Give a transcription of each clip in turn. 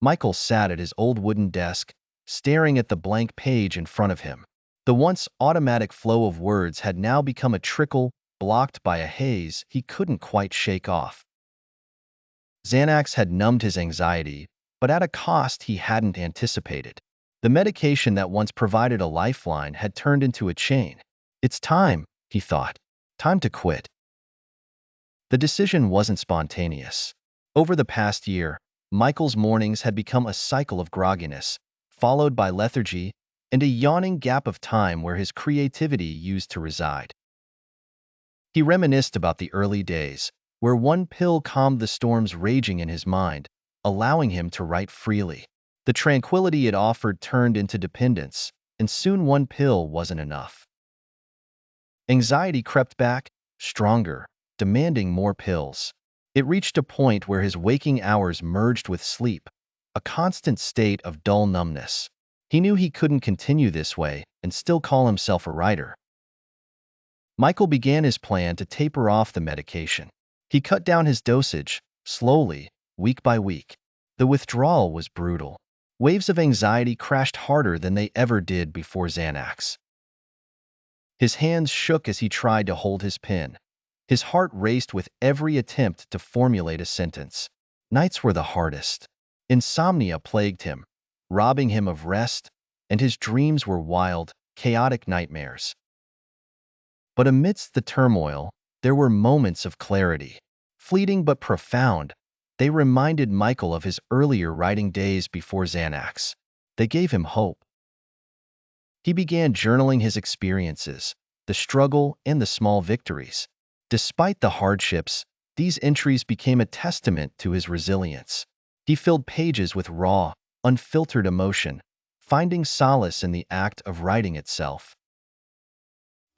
Michael sat at his old wooden desk, staring at the blank page in front of him. The once automatic flow of words had now become a trickle, blocked by a haze he couldn't quite shake off. Xanax had numbed his anxiety, but at a cost he hadn't anticipated. The medication that once provided a lifeline had turned into a chain. It's time, he thought. Time to quit. The decision wasn't spontaneous. Over the past year, Michael's mornings had become a cycle of grogginess, followed by lethargy and a yawning gap of time where his creativity used to reside. He reminisced about the early days, where one pill calmed the storms raging in his mind, allowing him to write freely. The tranquility it offered turned into dependence, and soon one pill wasn't enough. Anxiety crept back, stronger, demanding more pills. It reached a point where his waking hours merged with sleep, a constant state of dull numbness. He knew he couldn't continue this way and still call himself a writer. Michael began his plan to taper off the medication. He cut down his dosage, slowly, week by week. The withdrawal was brutal. Waves of anxiety crashed harder than they ever did before Xanax. His hands shook as he tried to hold his pen. His heart raced with every attempt to formulate a sentence. Nights were the hardest. Insomnia plagued him, robbing him of rest, and his dreams were wild, chaotic nightmares. But amidst the turmoil, there were moments of clarity. Fleeting but profound, they reminded Michael of his earlier writing days before Xanax. They gave him hope. He began journaling his experiences, the struggle and the small victories. Despite the hardships, these entries became a testament to his resilience. He filled pages with raw, unfiltered emotion, finding solace in the act of writing itself.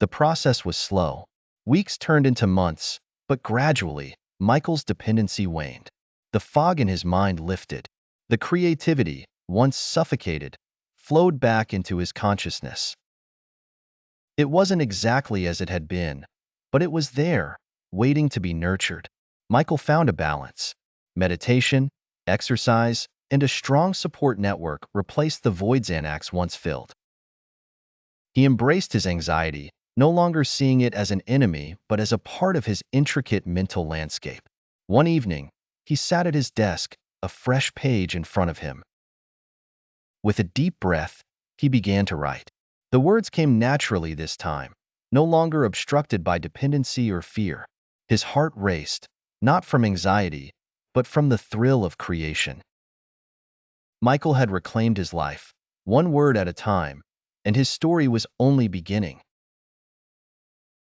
The process was slow. Weeks turned into months, but gradually, Michael's dependency waned. The fog in his mind lifted. The creativity, once suffocated, flowed back into his consciousness. It wasn't exactly as it had been, but it was there, waiting to be nurtured. Michael found a balance. Meditation, exercise, and a strong support network replaced the void Xanax once filled. He embraced his anxiety, no longer seeing it as an enemy but as a part of his intricate mental landscape. One evening, he sat at his desk, a fresh page in front of him. With a deep breath, he began to write. The words came naturally this time, no longer obstructed by dependency or fear. His heart raced, not from anxiety, but from the thrill of creation. Michael had reclaimed his life, one word at a time, and his story was only beginning.